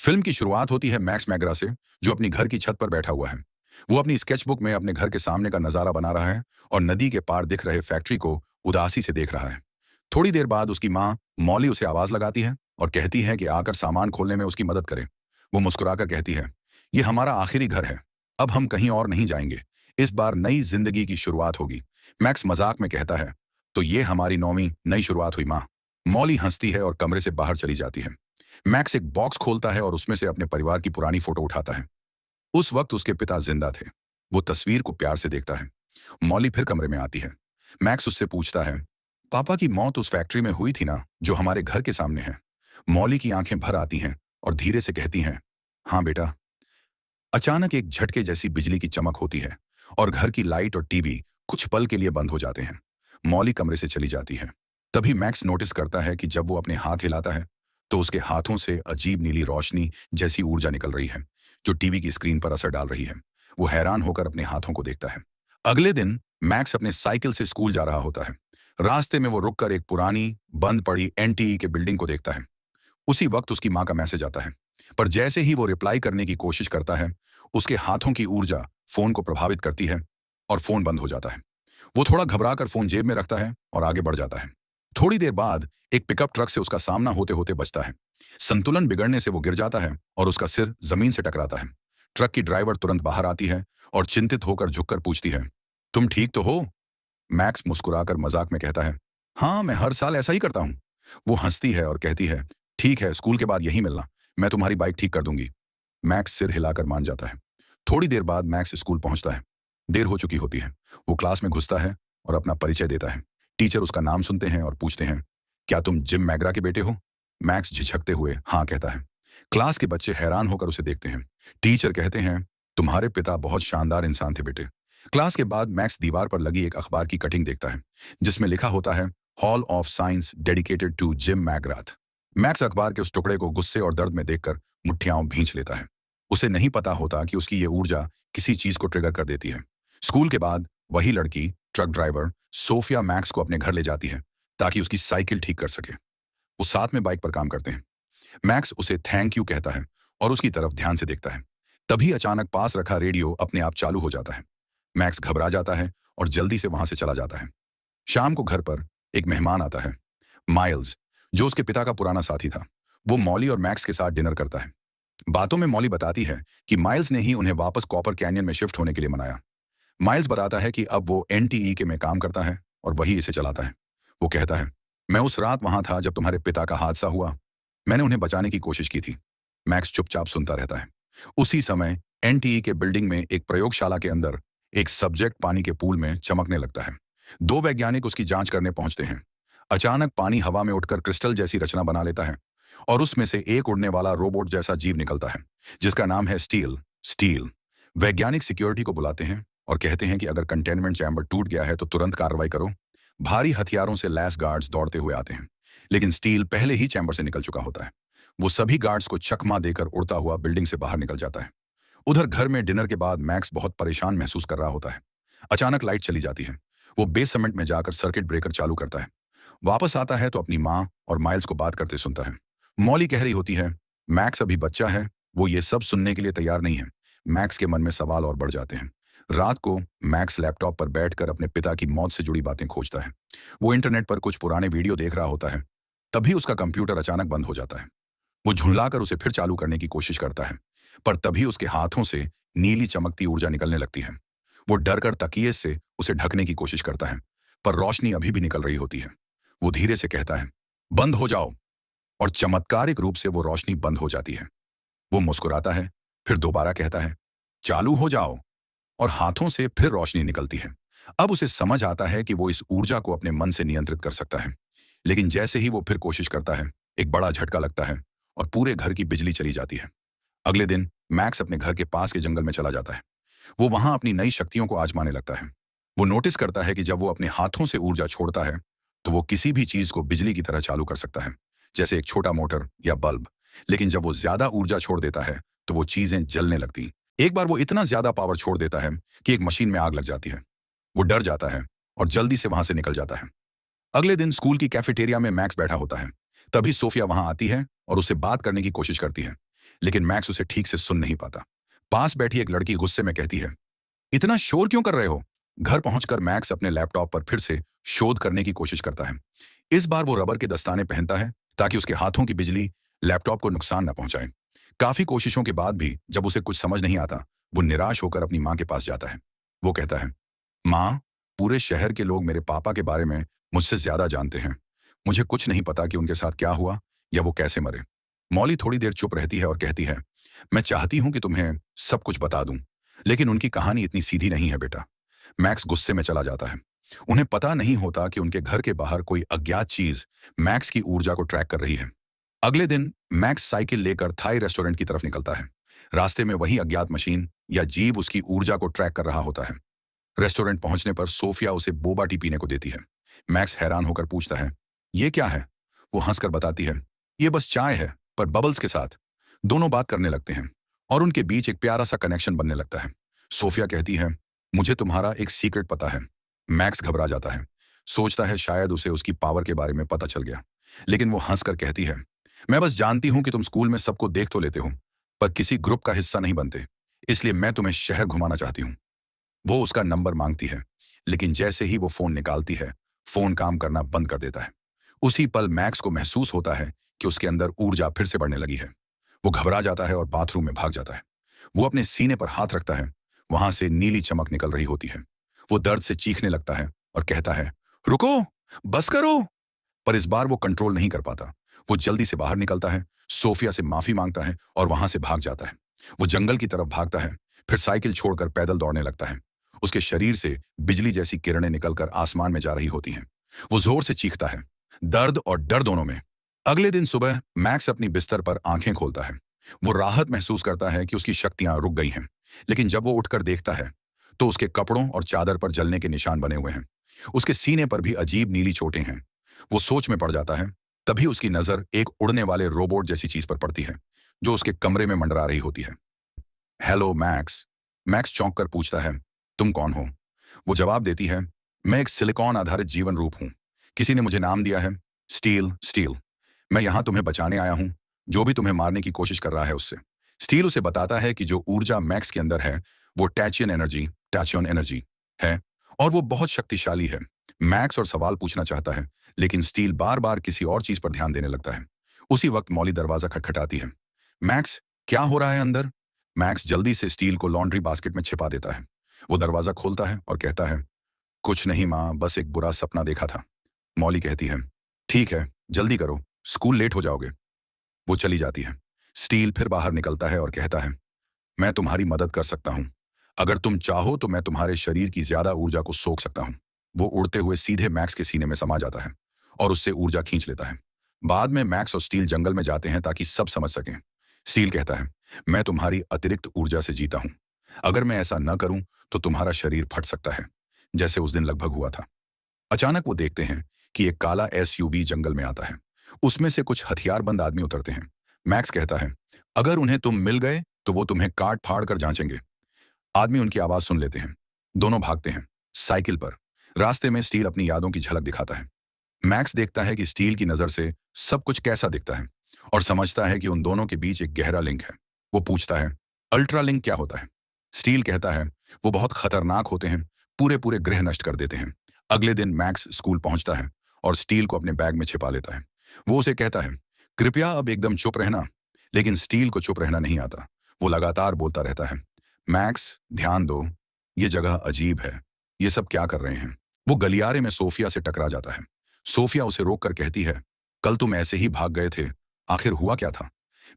Film की शुरुआत होती है मैक्स मैगरा से, जो अपनी घर की छत पर बैठा हुआ है। वो अपनी स्केचबुक में अपने घर के सामने का नजारा बना रहा है और नदी के पार दिख रहे फैक्ट्री को उदासी से देख रहा है। थोड़ी देर बाद उसकी माँ मॉली उसे आवाज लगाती है और कहती है कि आकर सामान खोलने में उसकी मदद करे। वो मुस्कुराकर कहती है, ये हमारा आखिरी घर है, अब हम कहीं और नहीं जाएंगे, इस बार नई जिंदगी की शुरुआत होगी। मैक्स मजाक में कहता है, तो ये हमारी नौवीं नई शुरुआत हुई माँ। मॉली हंसती है और कमरे से बाहर चली जाती है। मैक्स एक बॉक्स खोलता है और उसमें से अपने परिवार की पुरानी फोटो उठाता है। उस वक्त उसके पिता जिंदा थे। वो तस्वीर को प्यार से देखता है। मॉली फिर कमरे में आती है। मैक्स उससे पूछता है, पापा की मौत उस फैक्ट्री में हुई थी ना, जो हमारे घर के सामने है? मॉली की आंखें भर आती हैं और धीरे से कहती हैं, हाँ बेटा। अचानक एक झटके जैसी बिजली की चमक होती है और घर की लाइट और टीवी कुछ पल के लिए बंद हो जाते हैं। मॉली कमरे से चली जाती है। तभी मैक्स नोटिस करता है कि जब वो अपने हाथ हिलाता है तो उसके हाथों से अजीब नीली रोशनी जैसी ऊर्जा निकल रही है, जो टीवी की स्क्रीन पर असर डाल रही है। वो हैरान होकर अपने हाथों को देखता है। अगले दिन मैक्स अपने साइकिल से स्कूल जा रहा होता है। रास्ते में वो रुककर एक पुरानी बंद पड़ी एनटीई के बिल्डिंग को देखता है। उसी वक्त उसकी माँ का मैसेज आता है, पर जैसे ही वो रिप्लाई करने की कोशिश करता है, उसके हाथों की ऊर्जा फोन को प्रभावित करती है और फोन बंद हो जाता है। वो थोड़ा घबराकर फोन जेब में रखता है और आगे बढ़ जाता है। थोड़ी देर बाद एक पिकअप ट्रक से उसका सामना होते होते बचता है। संतुलन बिगड़ने से वो गिर जाता है और उसका सिर जमीन से टकराता है। ट्रक की ड्राइवर तुरंत बाहर आती है और चिंतित होकर झुककर पूछती है, तुम ठीक तो हो? मैक्स मुस्कुराकर मजाक में कहता है, हाँ, मैं हर साल ऐसा ही करता हूँ। वो हंसती है और कहती है, ठीक है, स्कूल के बाद यहीं मिलना, मैं तुम्हारी बाइक ठीक कर दूंगी। मैक्स सिर हिलाकर मान जाता है। थोड़ी देर बाद मैक्स स्कूल पहुंचता है। देर हो चुकी होती है। वो क्लास में घुसता है और अपना परिचय देता है। टीचर उसका नाम सुनते हैं और पूछते हैं, क्या तुम जिम मैगरा के बेटे हो? मैक्स झिझकते हुए हाँ कहता है। क्लास के बच्चे हैरान होकर उसे देखते हैं। टीचर कहते हैं, तुम्हारे पिता बहुत शानदार इंसान थे बेटे। क्लास के बाद मैक्स दीवार पर लगी एक अखबार की कटिंग देखता है, जिसमें लिखा होता है, hall of science dedicated to Jim McGrath. Max अखबार के उस टुकड़े को गुस्से और दर्द में देखकर मुठ्ठियां भींच लेता है। उसे नहीं पता होता कि उसकी ये ऊर्जा किसी चीज को ट्रिगर कर देती है। स्कूल के बाद वही लड़की, ट्रक ड्राइवर सोफिया, मैक्स को अपने घर ले जाती है ताकि उसकी साइकिल ठीक कर सके। वो साथ में बाइक पर काम करते हैं। मैक्स उसे थैंक यू कहता है और उसकी तरफ ध्यान से देखता है। तभी अचानक पास रखा रेडियो अपने आप चालू हो जाता है। मैक्स घबरा जाता है और जल्दी से वहां से चला जाता है। शाम को घर पर एक मेहमान आता है, माइल्स, जो उसके पिता का पुराना साथी था। वो मॉली और मैक्स के साथ डिनर करता है। बातों में मॉली बताती है कि माइल्स ने ही उन्हें वापस कॉपर कैनियन में शिफ्ट होने के लिए मनाया। माइल्स बताता है कि अब वो एनटीई के में काम करता है और वही इसे चलाता है। वो कहता है, मैं उस रात वहां था जब तुम्हारे पिता का हादसा हुआ। मैंने उन्हें बचाने की कोशिश की थी। मैक्स चुपचाप सुनता रहता है। उसी समय एनटीई के बिल्डिंग में एक प्रयोगशाला के अंदर एक सब्जेक्ट पानी के पूल में चमकने लगता है। दो वैज्ञानिक उसकी जांच करने पहुंचते हैं। अचानक पानी हवा में उठकर क्रिस्टल जैसी रचना बना लेता है और उसमें से एक उड़ने वाला रोबोट जैसा जीव निकलता है, जिसका नाम है स्टील। स्टील वैज्ञानिक सिक्योरिटी को बुलाते हैं और कहते हैं कि अगर कंटेनमेंट चैम्बर टूट गया है तो तुरंत कार्रवाई करो। भारी हथियारों से लैस गार्ड्स दौड़ते हुए आते हैं, लेकिन स्टील पहले ही चैम्बर से निकल चुका होता है। वो सभी गार्ड्स को चकमा देकर उड़ता हुआ बिल्डिंग से बाहर निकल जाता है। उधर घर में डिनर के बाद मैक्स बहुत परेशान महसूस कर रहा होता है। अचानक लाइट चली जाती है। वो बेसमेंट में जाकर सर्किट ब्रेकर चालू करता है। वापस आता है तो अपनी माँ और माइल्स को बात करते सुनता है। मॉली कह रही होती है, मैक्स अभी बच्चा है, वो ये सब सुनने के लिए तैयार नहीं है। मैक्स के मन में सवाल और बढ़ जाते हैं। रात को मैक्स लैपटॉप पर बैठकर अपने पिता की मौत से जुड़ी बातें खोजता है। वो इंटरनेट पर कुछ पुराने वीडियो देख रहा होता है। तभी उसका कंप्यूटर अचानक बंद हो जाता है। वो झुंडलाकर उसे फिर चालू करने की कोशिश करता है, पर तभी उसके हाथों से नीली चमकती ऊर्जा निकलने लगती है। वो डरकर तकिए से उसे ढकने की कोशिश करता है, पर रोशनी अभी भी निकल रही होती है। वो धीरे से कहता है, बंद हो जाओ, और चमत्कारिक रूप से वो रोशनी बंद हो जाती है। वो मुस्कुराता है, फिर दोबारा कहता है, चालू हो जाओ, और हाथों से फिर रोशनी निकलती है। अब उसे समझ आता है कि वो इस ऊर्जा को अपने मन से नियंत्रित कर सकता है। लेकिन जैसे ही वो फिर कोशिश करता है, एक बड़ा झटका लगता है और पूरे घर की बिजली चली जाती है। अगले दिन मैक्स अपने घर के पास के जंगल में चला जाता है। वो वहां अपनी नई शक्तियों को आजमाने लगता है। वो नोटिस करता है कि जब वो अपने हाथों से ऊर्जा छोड़ता है तो वो किसी भी चीज को बिजली की तरह चालू कर सकता है, जैसे एक छोटा मोटर या बल्ब। लेकिन जब वो ज्यादा ऊर्जा छोड़ देता है तो वो चीजें जलने लगती। एक बार वो इतना ज्यादा पावर छोड़ देता है कि एक मशीन में आग लग जाती है। वो डर जाता है और जल्दी से वहां से निकल जाता है। अगले दिन स्कूल की कैफेटेरिया में मैक्स बैठा होता है। तभी सोफिया वहां आती है और उससे बात करने की कोशिश करती है। लेकिन मैक्स उसे ठीक से सुन नहीं पाता। पास बैठी एक लड़की गुस्से में कहती है, इतना शोर क्यों कर रहे हो? घर पहुंचकर मैक्स अपने लैपटॉप पर फिर से शोध करने की कोशिश करता है। इस बार वो रबर के दस्ताने पहनता है ताकि उसके हाथों की बिजली लैपटॉप को नुकसान न पहुंचाए। काफी कोशिशों के बाद भी जब उसे कुछ समझ नहीं आता, वो निराश होकर अपनी माँ के पास जाता है। वो कहता है, माँ, पूरे शहर के लोग मेरे पापा के बारे में मुझसे ज्यादा जानते हैं। मुझे कुछ नहीं पता कि उनके साथ क्या हुआ या वो कैसे मरे। मौली थोड़ी देर चुप रहती है और कहती है, मैं चाहती हूं कि तुम्हें सब कुछ बता दूं, लेकिन उनकी कहानी इतनी सीधी नहीं है बेटा। मैक्स गुस्से में चला जाता है। उन्हें पता नहीं होता कि उनके घर के बाहर कोई अज्ञात चीज मैक्स की ऊर्जा को ट्रैक कर रही है। अगले दिन मैक्स साइकिल लेकर थाई रेस्टोरेंट की तरफ निकलता है। रास्ते में वही अज्ञात मशीन या जीव उसकी ऊर्जा को ट्रैक कर रहा होता है। रेस्टोरेंट पहुंचने पर सोफिया उसे बोबा टी पीने को देती है। मैक्स हैरान होकर पूछता है, ये क्या है? वो हंसकर बताती है, ये बस चाय है, पर बबल्स के साथ। दोनों बात करने लगते हैं और उनके बीच एक प्यारा सा कनेक्शन बनने लगता है। सोफिया कहती है, मुझे तुम्हारा एक सीक्रेट पता है। मैक्स घबरा जाता है, सोचता है शायद उसे उसकी पावर के बारे में पता चल गया, लेकिन वो हंसकर कहती है, मैं बस जानती हूं कि तुम स्कूल में सबको देख तो लेते हो, पर किसी ग्रुप का हिस्सा नहीं बनते, इसलिए मैं तुम्हें शहर घुमाना चाहती हूँ। वो उसका नंबर मांगती है, लेकिन जैसे ही वो फोन निकालती है, फोन काम करना बंद कर देता है। उसी पल मैक्स को महसूस होता है कि उसके अंदर ऊर्जा फिर से बढ़ने लगी है। वो घबरा जाता है और बाथरूम में भाग जाता है। वो अपने सीने पर हाथ रखता है, वहां से नीली चमक निकल रही होती है। वो दर्द से चीखने लगता है और कहता है, रुको, बस करो। पर इस बार वो कंट्रोल नहीं कर पाता। वो जल्दी से बाहर निकलता है, सोफिया से माफी मांगता है और वहां से भाग जाता है। वो जंगल की तरफ भागता है, फिर साइकिल छोड़कर पैदल दौड़ने लगता है। उसके शरीर से बिजली जैसी किरणें निकलकर आसमान में जा रही होती हैं। वो जोर से चीखता है, दर्द और डर दोनों में। अगले दिन सुबह मैक्स अपनी बिस्तर पर आंखें खोलता है। वो राहत महसूस करता है कि उसकी शक्तियां रुक गई हैं, लेकिन जब वो उठकर देखता है तो उसके कपड़ों और चादर पर जलने के निशान बने हुए हैं। उसके सीने पर भी अजीब नीली चोटें हैं। वो सोच में पड़ जाता है। तभी उसकी नजर एक उड़ने वाले रोबोट जैसी चीज पर पड़ती है, जो उसके कमरे में मंडरा रही होती है। Hello max. मैक्स चौंक कर पूछता है, तुम कौन हो? वो जवाब देती है, मैं एक सिलिकॉन आधारित जीवन रूप हूं। किसी ने मुझे नाम दिया है स्टील। स्टील, मैं यहां तुम्हें बचाने आया हूं, जो भी तुम्हें मारने की कोशिश कर रहा है उससे। स्टील उसे बताता है कि जो ऊर्जा मैक्स के अंदर है वो टैचियन एनर्जी है, और वो बहुत शक्तिशाली है। मैक्स और सवाल पूछना चाहता है, लेकिन स्टील बार बार किसी और चीज पर ध्यान देने लगता है। उसी वक्त मौली दरवाजा खटखटाती है। मैक्स, क्या हो रहा है अंदर? मैक्स जल्दी से स्टील को लॉन्ड्री बास्केट में छिपा देता है। वो दरवाजा खोलता है और कहता है, कुछ नहीं माँ, बस एक बुरा सपना देखा था। मौली कहती है, ठीक है, जल्दी करो, स्कूल लेट हो जाओगे। वो चली जाती है। स्टील फिर बाहर निकलता है और कहता है, मैं तुम्हारी मदद कर सकता हूँ। अगर तुम चाहो तो मैं तुम्हारे शरीर की ज्यादा ऊर्जा को सोख सकता हूँ। वो उड़ते हुए सीधे मैक्स के सीने में समा जाता है और उससे ऊर्जा खींच लेता है। बाद में मैक्स और स्टील जंगल में जाते हैं ताकि सब समझ सकें। स्टील कहता है, मैं तुम्हारी अतिरिक्त ऊर्जा से जीता हूँ। अगर मैं ऐसा न करूं तो तुम्हारा शरीर फट सकता है, जैसे उस दिन लगभग हुआ था। अचानक वो देखते हैं कि एक काला एसयूवी जंगल में आता है। उसमें से कुछ हथियारबंद आदमी उतरते हैं। मैक्स कहता है, अगर उन्हें तुम मिल गए तो वो तुम्हें काट फाड़ कर जांचेंगे। आदमी उनकी आवाज सुन लेते हैं। दोनों भागते हैं साइकिल पर। रास्ते में स्टील अपनी यादों की झलक दिखाता है। मैक्स देखता है कि स्टील की नजर से सब कुछ कैसा दिखता है और समझता है कि उन दोनों के बीच एक गहरा लिंक है। वो पूछता है, अल्ट्रा लिंक क्या होता है? स्टील कहता है, वो बहुत खतरनाक होते हैं, पूरे पूरे ग्रह नष्ट कर देते हैं। अगले दिन मैक्स स्कूल पहुंचता है और स्टील को अपने बैग में छिपा लेता है। वो उसे कहता है, कृपया अब एकदम चुप रहना। लेकिन स्टील को चुप रहना नहीं आता। वो लगातार बोलता रहता है, मैक्स, ध्यान दो, ये जगह अजीब है, ये सब क्या कर रहे हैं? वो गलियारे में सोफिया से टकरा जाता है। सोफिया उसे रोक कर कहती है, कल तुम ऐसे ही भाग गए थे, आखिर हुआ क्या था?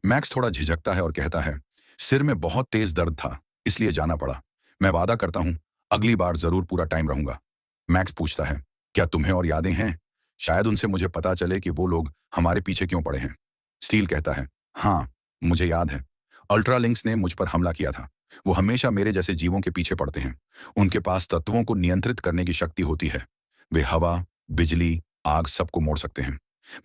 मैक्स थोड़ा झिझकता है और कहता है, सिर में बहुत तेज दर्द था, इसलिए जाना पड़ा। मैं वादा करता हूं, अगली बार जरूर पूरा टाइम रहूंगा। मैक्स पूछता है, क्या तुम्हें और यादें हैं? शायद उनसे मुझे पता चले कि वो लोग हमारे पीछे क्यों पड़े हैं। स्टील कहता है, हाँ, मुझे याद है। अल्ट्रालिंक्स ने मुझ पर हमला किया था। वो हमेशा मेरे जैसे जीवों के पीछे पड़ते हैं। उनके पास तत्वों को नियंत्रित करने की शक्ति होती है। वे हवा, बिजली, आग सबको मोड़ सकते हैं।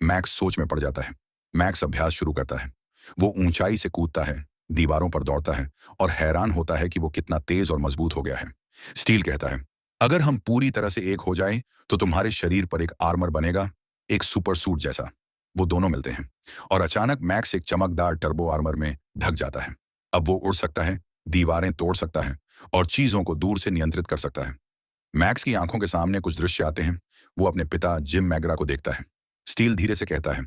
मैक्स सोच में पड़ जाता है। मैक्स अभ्यास शुरू करता है। वो ऊंचाई से कूदता है, दीवारों पर दौड़ता है और हैरान होता है कि वो कितना तेज और मजबूत हो गया है। स्टील कहता है, अगर हम पूरी तरह से एक हो जाएं तो तुम्हारे शरीर पर एक आर्मर बनेगा, एक सुपर सूट जैसा। वो दोनों मिलते हैं। और अचानक मैक्स एक चमकदार टर्बो आर्मर में ढक जाता है। अब वो उड़ सकता है, दीवारें तोड़ सकता है और चीजों को दूर से नियंत्रित कर सकता है। मैक्स की आंखों के सामने कुछ दृश्य आते हैं। वो अपने पिता जिम मैगरा को देखता है। स्टील धीरे से कहता है,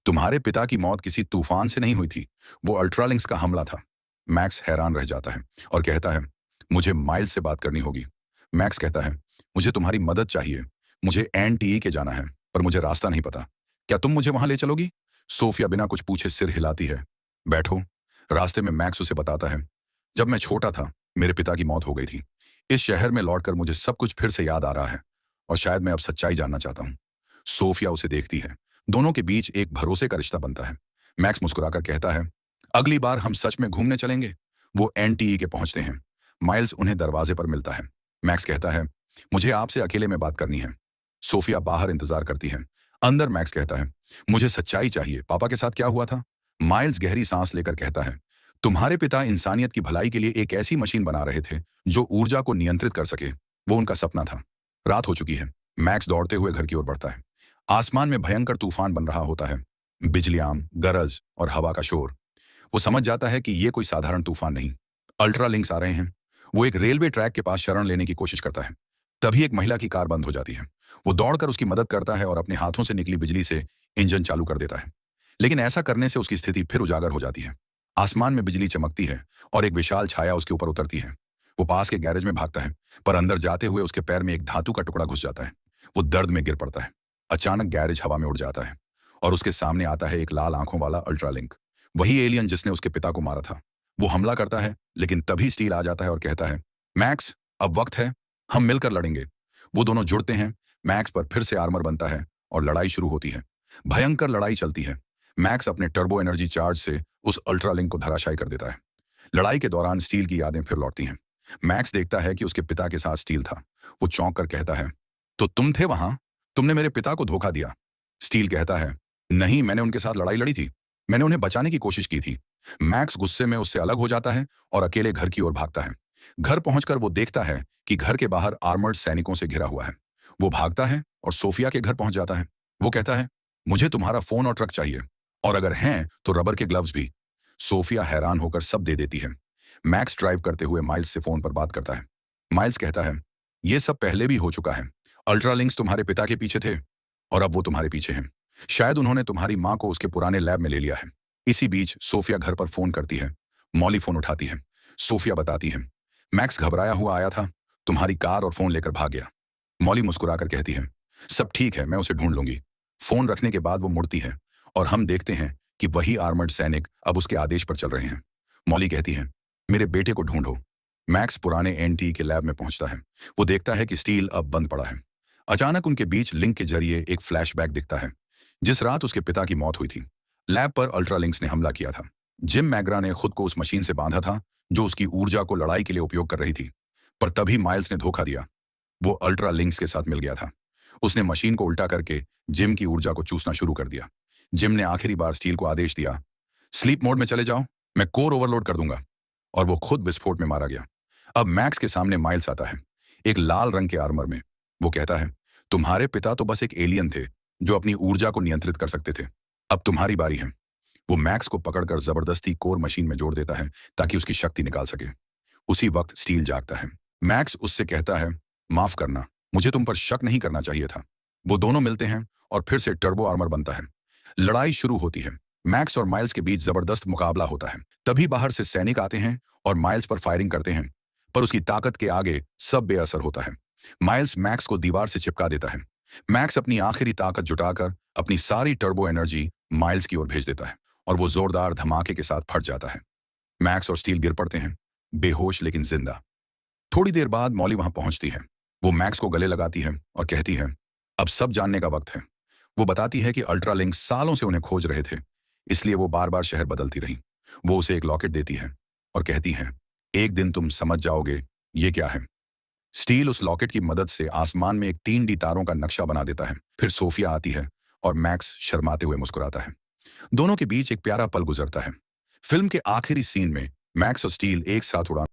तुम्हारे पिता की मौत किसी तूफान से नहीं हुई थी, वो अल्ट्रालिंक्स का हमला था। मैक्स हैरान रह जाता है और कहता है, मुझे माइल्स से बात करनी होगी। मैक्स कहता है, मुझे तुम्हारी मदद चाहिए। मुझे एनटीई के जाना है, पर मुझे रास्ता नहीं पता। क्या तुम मुझे वहां ले चलोगी? सोफिया बिना कुछ पूछे सिर हिलाती है। बैठो। रास्ते में मैक्स उसे बताता है, जब मैं छोटा था मेरे पिता की मौत हो गई थी। इस शहर में लौटकर मुझे सब कुछ फिर से याद आ रहा है और शायद मैं अब सच्चाई जानना चाहता हूँ। सोफिया उसे देखती है। दोनों के बीच एक भरोसे का रिश्ता बनता है। मैक्स मुस्कुराकर कहता है, अगली बार हम सच में घूमने चलेंगे। वो एनटीई के पहुंचते हैं। माइल्स उन्हें दरवाजे पर मिलता है। मैक्स कहता है, मुझे आपसे अकेले में बात करनी है। सोफिया बाहर इंतजार करती है। अंदर मैक्स कहता है, मुझे सच्चाई चाहिए, पापा के साथ क्या हुआ था? माइल्स गहरी सांस लेकर कहता है, तुम्हारे पिता इंसानियत की भलाई के लिए एक ऐसी मशीन बना रहे थे जो ऊर्जा को नियंत्रित कर सके। वो उनका सपना था। रात हो चुकी है। मैक्स दौड़ते हुए घर की ओर बढ़ता है। आसमान में भयंकर तूफान बन रहा होता है। बिजलियां, गरज और हवा का शोर। वो समझ जाता है कि ये कोई साधारण तूफान नहीं, अल्ट्रा लिंक्स आ रहे हैं। वो एक रेलवे ट्रैक के पास शरण लेने की कोशिश करता है। तभी एक महिला की कार बंद हो जाती है। वो दौड़कर उसकी मदद करता है और अपने हाथों से निकली बिजली से इंजन चालू कर देता है। लेकिन ऐसा करने से उसकी स्थिति फिर उजागर हो जाती है। आसमान में बिजली चमकती है और एक विशाल छाया उसके ऊपर उतरती है। वो पास के गैरेज में भागता है, पर अंदर जाते हुए उसके पैर में एक धातु का टुकड़ा घुस जाता है। वो दर्द में गिर पड़ता है। अचानक गैरेज हवा में उड़ जाता है और उसके सामने आता है एक लाल आंखों वाला अल्ट्रालिंक, वही एलियन जिसने उसके पिता को मारा था। वो हमला करता है, लेकिन तभी स्टील आ जाता है और कहता है, मैक्स, अब वक्त है, हम मिलकर लड़ेंगे। वो दोनों जुड़ते हैं। मैक्स पर फिर से आर्मर बनता है और लड़ाई शुरू होती है। भयंकर लड़ाई चलती है। मैक्स अपने टर्बो एनर्जी चार्ज से उस अल्ट्रालिंक को धराशायी कर देता है। लड़ाई के दौरान स्टील की यादें फिर लौटती हैं। मैक्स देखता है कि उसके पिता के साथ स्टील था। वो चौंक कर कहता है, तो तुम थे वहां? तुमने मेरे पिता को धोखा दिया। स्टील कहता है, नहीं, मैंने उनके साथ लड़ाई लड़ी थी। मैंने उन्हें बचाने की कोशिश की थी। मैक्स गुस्से में उससे अलग हो जाता है और अकेले घर की ओर भागता है। घर पहुंचकर वो देखता है कि घर के बाहर आर्मर्ड सैनिकों से घिरा हुआ है। वो भागता है और सोफिया के घर पहुंच जाता है। वो कहता है, मुझे तुम्हारा फोन और ट्रक चाहिए, और अगर हैं तो रबर के ग्लव्स भी। सोफिया हैरान होकर सब दे देती है। मैक्स ड्राइव करते हुए माइल्स से फोन पर बात करता है। माइल्स कहता है, यह सब पहले भी हो चुका है। अल्ट्रालिंक्स तुम्हारे पिता के पीछे थे और अब वो तुम्हारे पीछे हैं। शायद उन्होंने तुम्हारी मां को उसके पुराने लैब में ले लिया है। इसी बीच सोफिया घर पर फोन करती है। मॉली फोन उठाती है। सोफिया बताती है, मैक्स घबराया हुआ आया था, तुम्हारी कार और फोन लेकर भाग गया। मॉली मुस्कुराकर कहती है, सब ठीक है, मैं उसे ढूंढ लूंगी। फोन रखने के बाद वो मुड़ती है और हम देखते हैं कि वही आर्मर्ड सैनिक अब उसके आदेश पर चल रहे हैं। मॉली कहती है, मेरे बेटे को ढूंढो। मैक्स पुराने एनटी के लैब में पहुंचता है। वो देखता है कि स्टील अब बंद पड़ा है। अचानक उनके बीच लिंक के जरिए एक फ्लैशबैक दिखता है, जिस रात उसके पिता की मौत हुई थी। लैब पर अल्ट्रालिंक्स ने हमला किया था। जिम मैगरा ने खुद को उस मशीन से बांधा था जो उसकी ऊर्जा को लड़ाई के लिए उपयोग कर रही थी। पर तभी माइल्स ने धोखा दिया। वो अल्ट्रालिंक्स के साथ मिल गया था। उसने मशीन को उल्टा करके जिम की ऊर्जा को चूसना शुरू कर दिया। जिम ने आखिरी बार स्टील को आदेश दिया, स्लीप मोड में चले जाओ, मैं कोर ओवरलोड कर दूंगा। और वो खुद विस्फोट में मारा गया। अब मैक्स के सामने माइल्स आता है, एक लाल रंग के आर्मर में। वो कहता है, तुम्हारे पिता तो बस एक एलियन थे जो अपनी ऊर्जा को नियंत्रित कर सकते थे। अब तुम्हारी बारी है। वो मैक्स को पकड़कर जबरदस्ती कोर मशीन में जोड़ देता है ताकि उसकी शक्ति निकाल सके। उसी वक्त स्टील जागता है। मैक्स उससे कहता है, माफ करना, मुझे तुम पर शक नहीं करना चाहिए था। वो दोनों मिलते हैं और फिर से टर्बो आर्मर बनता है। लड़ाई शुरू होती है। मैक्स और माइल्स के बीच जबरदस्त मुकाबला होता है। तभी बाहर से सैनिक आते हैं और माइल्स पर फायरिंग करते हैं, पर उसकी ताकत के आगे सब बेअसर होता है। माइल्स मैक्स को दीवार से चिपका देता है। मैक्स अपनी आखिरी ताकत जुटाकर अपनी सारी टर्बो एनर्जी माइल्स की ओर भेज देता है और वो जोरदार धमाके के साथ फट जाता है। मैक्स और स्टील गिर पड़ते हैं, बेहोश लेकिन जिंदा। थोड़ी देर बाद मॉली वहां पहुंचती है। वो मैक्स को गले लगाती है और कहती है, अब सब जानने का वक्त है। वो बताती है कि अल्ट्रालिंक सालों से उन्हें खोज रहे थे, इसलिए वो बार बार शहर बदलती रही। वो उसे एक लॉकेट देती है और कहती है, एक दिन तुम समझ जाओगे ये क्या है। स्टील उस लॉकेट की मदद से आसमान में एक 3D तारों का नक्शा बना देता है। फिर सोफिया आती है और मैक्स शर्माते हुए मुस्कुराता है। दोनों के बीच एक प्यारा पल गुजरता है। फिल्म के आखिरी सीन में मैक्स और स्टील एक साथ उड़ान